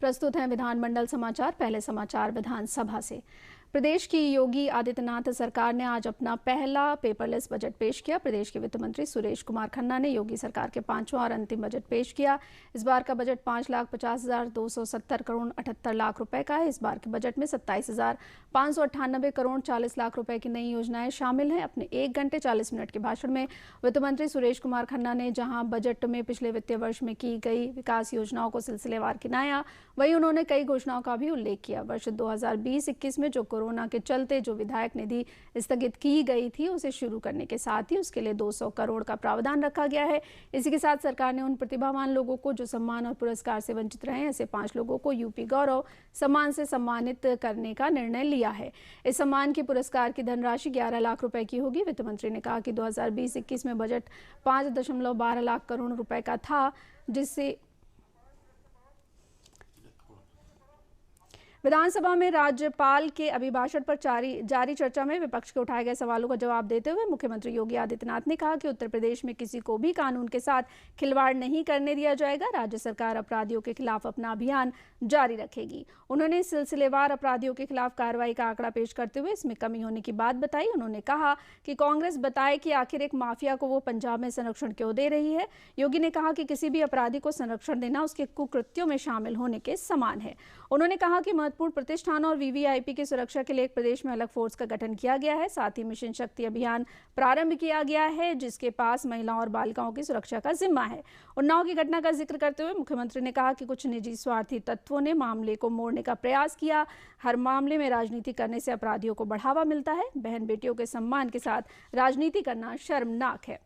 प्रस्तुत हैं विधानमंडल समाचार। पहले समाचार विधानसभा से। प्रदेश की योगी आदित्यनाथ सरकार ने आज अपना पहला पेपरलेस बजट पेश किया। प्रदेश के वित्त मंत्री सुरेश कुमार खन्ना ने योगी सरकार के पांचवां और अंतिम बजट पेश किया। इस बार का बजट 5,50,270 करोड़ 78 लाख रुपए का है। इस बार के बजट में 27,598 करोड़ 40 लाख रुपए की नई योजनाएं शामिल हैं। अपने 1 घंटे 40 मिनट के भाषण में वित्त मंत्री सुरेश कुमार खन्ना ने जहां बजट में पिछले वित्तीय वर्ष में की गई विकास योजनाओं को सिलसिलेवार गिनाया, वहीं उन्होंने कई घोषणाओं का भी उल्लेख किया। वर्ष 2020-21 में जो कोरोना के चलते जो विधायक निधि स्थगित की गई थी, उसे शुरू करने के साथ ही उसके लिए 200 करोड़ का प्रावधान रखा गया है। इसी के साथ सरकार ने उन प्रतिभावान लोगों को जो सम्मान और पुरस्कार से वंचित रहे, ऐसे 5 लोगों को यूपी गौरव सम्मान से सम्मानित करने का निर्णय लिया है। इस सम्मान की पुरस्कार की धनराशि 11 लाख रुपए की होगी। वित्त मंत्री ने कहा कि 2020-21 में बजट 5.12 लाख करोड़ रुपए का था, जिससे विधानसभा में राज्यपाल के अभिभाषण पर जारी चर्चा में विपक्ष के उठाए गए सवालों का जवाब देते हुए मुख्यमंत्री योगी आदित्यनाथ ने कहा कि उत्तर प्रदेश में किसी को भी कानून के साथ खिलवाड़ नहीं करने दिया जाएगा। राज्य सरकार अपराधियों के खिलाफ अपना अभियान जारी रखेगी। उन्होंने सिलसिलेवार अपराधियों के खिलाफ कार्रवाई का आंकड़ा पेश करते हुए इसमें कमी होने की बात बताई। उन्होंने कहा कि कांग्रेस बताए कि आखिर एक माफिया को वो पंजाब में संरक्षण क्यों दे रही है। योगी ने कहा कि किसी भी अपराधी को संरक्षण देना उसके कुकृत्यों में शामिल होने के समान है। उन्होंने कहा कि महत्वपूर्ण प्रतिष्ठानों और वीवीआईपी की सुरक्षा के लिए एक प्रदेश में अलग फोर्स का गठन किया गया है। साथ ही मिशन शक्ति अभियान प्रारंभ किया गया है, जिसके पास महिलाओं और बालिकाओं की सुरक्षा का जिम्मा है। उन्नाव की घटना का जिक्र करते हुए मुख्यमंत्री ने कहा कि कुछ निजी स्वार्थी तत्वों ने मामले को मोड़ने का प्रयास किया। हर मामले में राजनीति करने से अपराधियों को बढ़ावा मिलता है। बहन बेटियों के सम्मान के साथ राजनीति करना शर्मनाक है।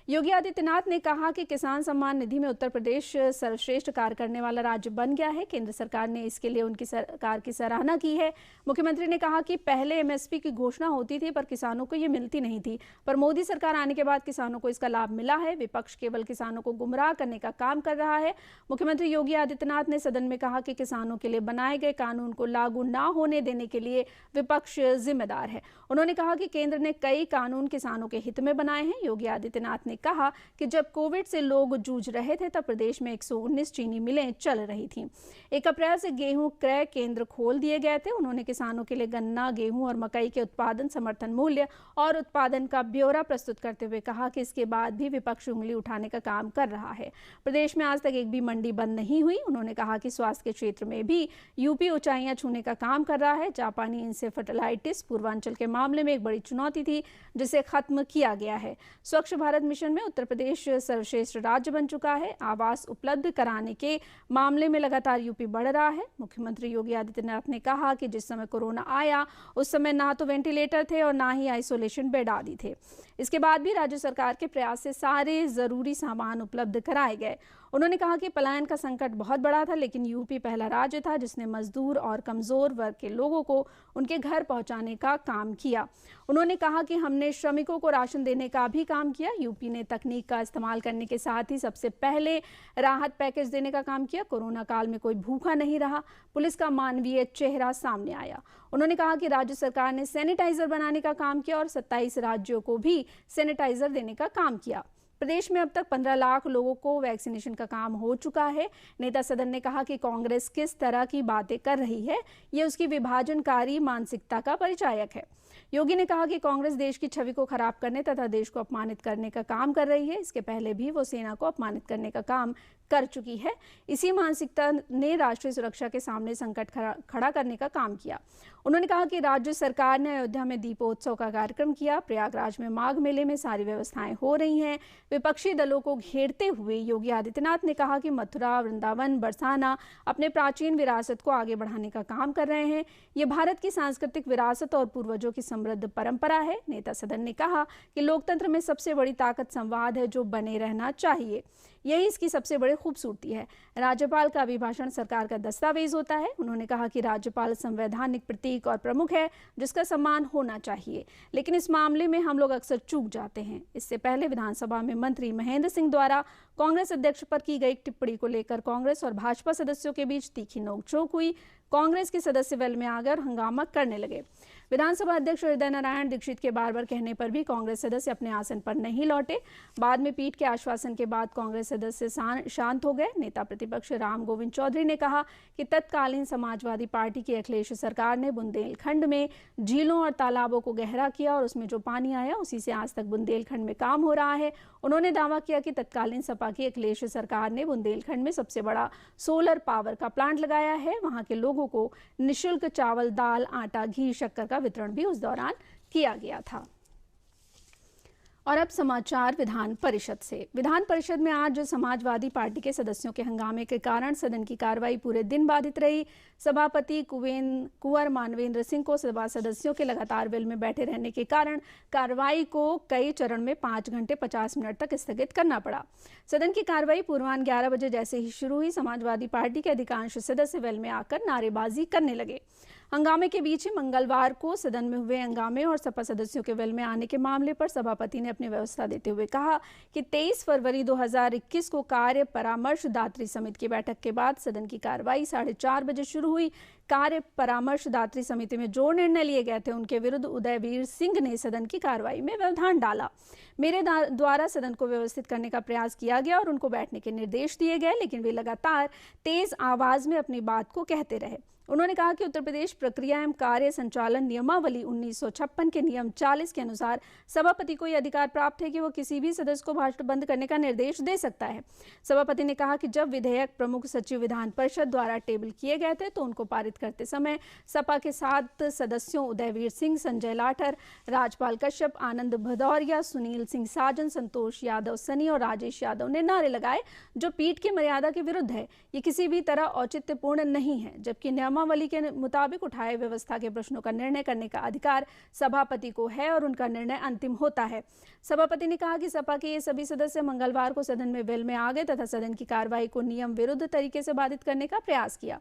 योगी आदित्यनाथ ने कहा कि किसान सम्मान निधि में उत्तर प्रदेश सर्वश्रेष्ठ कार्य करने वाला राज्य बन गया है। केंद्र सरकार ने इसके लिए उनकी सरकार की सराहना की है। मुख्यमंत्री ने कहा कि पहले एमएसपी की घोषणा होती थी पर किसानों को ये मिलती नहीं थी, पर मोदी सरकार आने के बाद किसानों को इसका लाभ मिला है। विपक्ष केवल किसानों को गुमराह करने का काम कर रहा है। मुख्यमंत्री योगी आदित्यनाथ ने सदन में कहा कि किसानों के लिए बनाए गए कानून को लागू न होने देने के लिए विपक्ष जिम्मेदार है। उन्होंने कहा कि केंद्र ने कई कानून किसानों के हित में बनाए हैं। योगी आदित्यनाथ ने कहा कि जब कोविड से लोग जूझ रहे थे तब प्रदेश में 119 चीनी मिलें चल रही थीं। 1 अप्रैल से गेहूं क्रय केंद्र खोल दिए गए थे। उन्होंने किसानों के लिए गन्ना, गेहूं और मकई के उत्पादन, समर्थन मूल्य और उत्पादन का ब्यौरा प्रस्तुत करते हुए कहा कि इसके बाद भी विपक्ष उंगली उठाने का काम कर रहा है। प्रदेश में आज तक एक भी मंडी बंद नहीं हुई। उन्होंने कहा कि स्वास्थ्य के क्षेत्र में भी यूपी ऊंचाइयां छूने का काम कर रहा है। जापानी इंसेफेलाइटिस पूर्वांचल के मामले में एक बड़ी चुनौती थी, जिसे खत्म किया गया है। स्वच्छ भारत मिशन में उत्तर प्रदेश सर्वश्रेष्ठ राज्य बन चुका है। आवास उपलब्ध कराने के मामले में लगातार यूपी बढ़ रहा है। मुख्यमंत्री योगी आदित्यनाथ ने कहा कि जिस समय कोरोना आया उस समय ना तो वेंटिलेटर थे और ना ही आइसोलेशन बेड आदि थे। इसके बाद भी राज्य सरकार के प्रयास से सारे जरूरी सामान उपलब्ध कराए गए। उन्होंने कहा कि पलायन का संकट बहुत बड़ा था, लेकिन यूपी पहला राज्य था जिसने मजदूर और कमजोर वर्ग के लोगों को उनके घर पहुंचाने का काम किया। उन्होंने कहा कि हमने श्रमिकों को राशन देने का भी काम किया। यूपी ने तकनीक का इस्तेमाल करने के साथ ही सबसे पहले राहत पैकेज देने का काम किया। कोरोना काल में कोई भूखा नहीं रहा। पुलिस का मानवीय चेहरा सामने आया। उन्होंने कहा कि राज्य सरकार ने सैनिटाइजर बनाने का काम किया और 27 राज्यों को भी सैनिटाइजर देने का काम किया। प्रदेश में अब तक 15 लाख लोगों को वैक्सीनेशन का काम हो चुका है। नेता सदन ने कहा कि कांग्रेस किस तरह की बातें कर रही है, यह उसकी विभाजनकारी मानसिकता का परिचायक है। योगी ने कहा कि कांग्रेस देश की छवि को खराब करने तथा देश को अपमानित करने का काम कर रही है। इसके पहले भी वो सेना को अपमानित करने का काम कर चुकी है। इसी मानसिकता ने राष्ट्रीय सुरक्षा के सामने संकट खड़ा करने का काम किया। उन्होंने कहा कि राज्य सरकार ने अयोध्या में दीपोत्सव का कार्यक्रम किया। प्रयागराज में माघ मेले में सारी व्यवस्थाएं हो रही हैं। विपक्षी दलों को घेरते हुए योगी आदित्यनाथ ने कहा कि मथुरा, वृंदावन, बरसाना अपने प्राचीन विरासत को आगे बढ़ाने का काम कर रहे हैं। ये भारत की सांस्कृतिक विरासत और पूर्वजों की समृद्ध परंपरा है। नेता सदन ने कहा कि लोकतंत्र में सबसे बड़ी ताकत संवाद है, जो बने रहना चाहिए। यही इसकी सबसे बड़ी खूबसूरती है। राज्यपाल का अभिभाषण सरकार का दस्तावेज होता है। उन्होंने कहा कि राज्यपाल संवैधानिक प्रतीक और प्रमुख है, जिसका सम्मान होना चाहिए, लेकिन इस मामले में हम लोग अक्सर चूक जाते हैं। इससे पहले विधानसभा में मंत्री महेंद्र सिंह द्वारा कांग्रेस अध्यक्ष पर की गई टिप्पणी को लेकर कांग्रेस और भाजपा सदस्यों के बीच तीखी नोकझोंक हुई। कांग्रेस के सदस्य वेल में आकर हंगामा करने लगे। विधानसभा अध्यक्ष हृदय नारायण दीक्षित के बार बार कहने पर भी कांग्रेस सदस्य अपने आसन पर नहीं लौटे। बाद में पीठ के आश्वासन के बाद कांग्रेस सदस्य शांत हो गए। नेता प्रतिपक्ष राम गोविंद चौधरी ने कहा कि तत्कालीन समाजवादी पार्टी की अखिलेश सरकार ने बुंदेलखंड में झीलों और तालाबों को गहरा किया और उसमें जो पानी आया उसी से आज तक बुंदेलखंड में काम हो रहा है। उन्होंने दावा किया कि तत्कालीन सपा की अखिलेश सरकार ने बुंदेलखंड में सबसे बड़ा सोलर पावर का प्लांट लगाया है। वहां के लोगों को निःशुल्क चावल, दाल, आटा, घी, शक्कर का वितरण भी उस दौरान किया गया था। और अब समाचार विधान परिषद से। विधान परिषद में आज समाजवादी पार्टी के सदस्यों के हंगामे के कारण सदन की कार्रवाई पूरे दिन बाधित रही। सभापति कुंवर मानवेंद्र सिंह को सभा सदस्यों के लगातार वेल में बैठे रहने के कारण कार्रवाई को कई चरण में 5 घंटे 50 मिनट तक स्थगित करना पड़ा। सदन की कार्रवाई पूर्वाह्न 11 बजे जैसे ही शुरू हुई, समाजवादी पार्टी के अधिकांश सदस्य वेल में आकर नारेबाजी करने लगे। हंगामे के बीच ही मंगलवार को सदन में हुए हंगामे और सपा सदस्यों के वेल में आने के मामले पर सभापति ने अपनी व्यवस्था देते हुए कहा कि 23 फरवरी 2021 को कार्य परामर्शदात्री समिति की बैठक के बाद सदन की कार्रवाई 4:30 बजे शुरू हुई। कार्य परामर्शदात्री समिति में जो निर्णय लिए गए थे उनके विरुद्ध उदयवीर सिंह ने सदन की कार्रवाई में व्यवधान डाला। मेरे द्वारा सदन को व्यवस्थित करने का प्रयास किया गया और उनको बैठने के निर्देश दिए गए, लेकिन वे लगातार तेज आवाज में अपनी बात को कहते रहे। उन्होंने कहा कि उत्तर प्रदेश प्रक्रिया एवं कार्य संचालन नियमावली 1956 के नियम 40 के अनुसार सभापति को यह अधिकार प्राप्त है कि वो किसी भी सदस्य को भाषण बंद करने का निर्देश दे सकता है। सभापति ने कहा कि जब विधेयक प्रमुख सचिव विधान परिषद द्वारा टेबल किए गए थे तो उनको पारित करते समय सपा के 7 सदस्यों उदयवीर सिंह, संजय लाठर, राजपाल कश्यप, आनंद भदौरिया, सुनील सिंह साजन, संतोष यादव सनी और राजेश यादव ने नारे लगाए, जो पीठ की मर्यादा के विरुद्ध है। ये किसी भी तरह औचित्यपूर्ण नहीं है, जबकि नियमावली के मुताबिक उठाए व्यवस्था के प्रश्नों का निर्णय करने का अधिकार सभापति को है और उनका निर्णय अंतिम होता है। सभापति ने कहा कि सपा के ये सभी सदस्य मंगलवार को सदन में वेल में आ गए तथा सदन की कार्रवाई को नियम विरुद्ध तरीके से बाधित करने का प्रयास किया।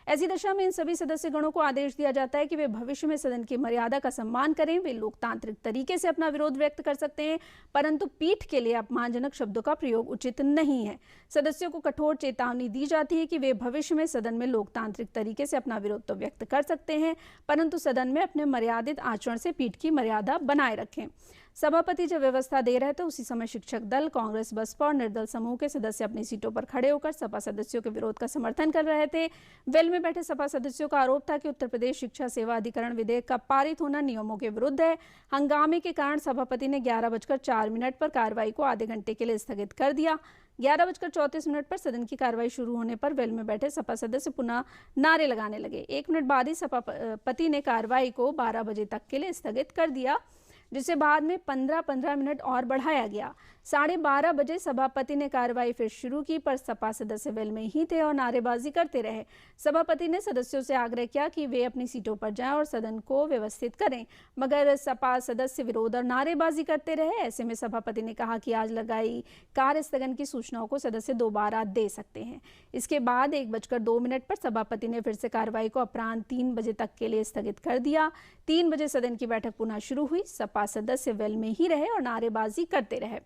ऐसी दशा में इन सभी सदस्यगणों को आदेश दिया जाता है कि वे भविष्य में सदन की मर्यादा का सम्मान करें। वे लोकतांत्रिक तरीके से अपना विरोध व्यक्त कर सकते हैं, परंतु पीठ के लिए अपमानजनक शब्दों का प्रयोग उचित नहीं है। सदस्यों को कठोर चेतावनी दी जाती है कि वे भविष्य में सदन में लोकतांत्रिक तरीके से अपना विरोध तो व्यक्त कर सकते हैं, परंतु सदन में अपने मर्यादित आचरण से पीठ की मर्यादा बनाए रखें। सभापति जब व्यवस्था दे रहे थे उसी समय शिक्षक दल, कांग्रेस, बसपा और निर्दल समूह के सदस्य अपनी सीटों पर खड़े होकर सपा सदस्यों के विरोध का समर्थन कर रहे थे। वेल में बैठे सपा सदस्यों का आरोप था कि उत्तर प्रदेश शिक्षा सेवा अधिकरण विधेयक का पारित होना नियमों के विरुद्ध है। हंगामे के कारण सभापति ने 11:04 पर कार्रवाई को आधे घंटे के लिए स्थगित कर दिया। 11:34 पर सदन की कार्रवाई शुरू होने पर वेल में बैठे सपा सदस्य पुनः नारे लगाने लगे। 1 मिनट बाद ही सभापति ने कार्रवाई को 12 बजे तक के लिए स्थगित कर दिया, जिसे बाद में 15-15 मिनट और बढ़ाया गया। 12:30 बजे सभापति ने कार्रवाई फिर शुरू की, पर सपा सदस्य वेल में ही थे और नारेबाजी करते रहे। सभापति ने सदस्यों से आग्रह किया कि वे अपनी सीटों पर जाएं और सदन को व्यवस्थित करें, मगर सपा सदस्य विरोध और नारेबाजी करते रहे। ऐसे में सभापति ने कहा कि आज लगाई कार्य स्थगन की सूचनाओं को सदस्य दोबारा दे सकते हैं। इसके बाद 1:02 पर सभापति ने फिर से कार्रवाई को अपराह्न 3 बजे तक के लिए स्थगित कर दिया। 3 बजे सदन की बैठक पुनः शुरू हुई। सपा सदस्य वेल में ही रहे और नारेबाजी करते रहे।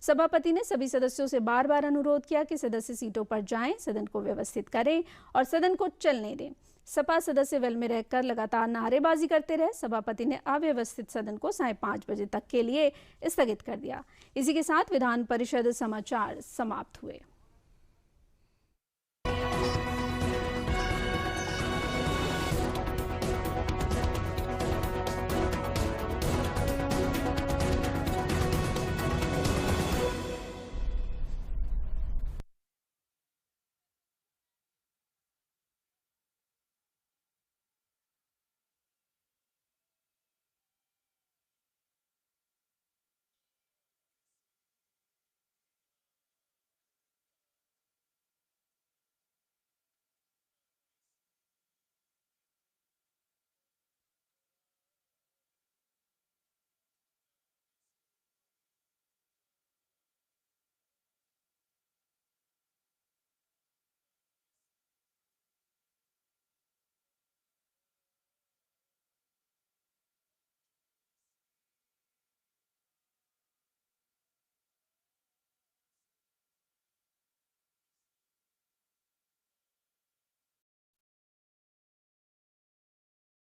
सभापति ने सभी सदस्यों से बार बार अनुरोध किया कि सदस्य सीटों पर जाएं, सदन को व्यवस्थित करें और सदन को चलने दें। सपा सदस्य वेल में रहकर लगातार नारेबाजी करते रहे। सभापति ने अव्यवस्थित सदन को 5:30 बजे तक के लिए स्थगित कर दिया। इसी के साथ विधान परिषद समाचार समाप्त हुए।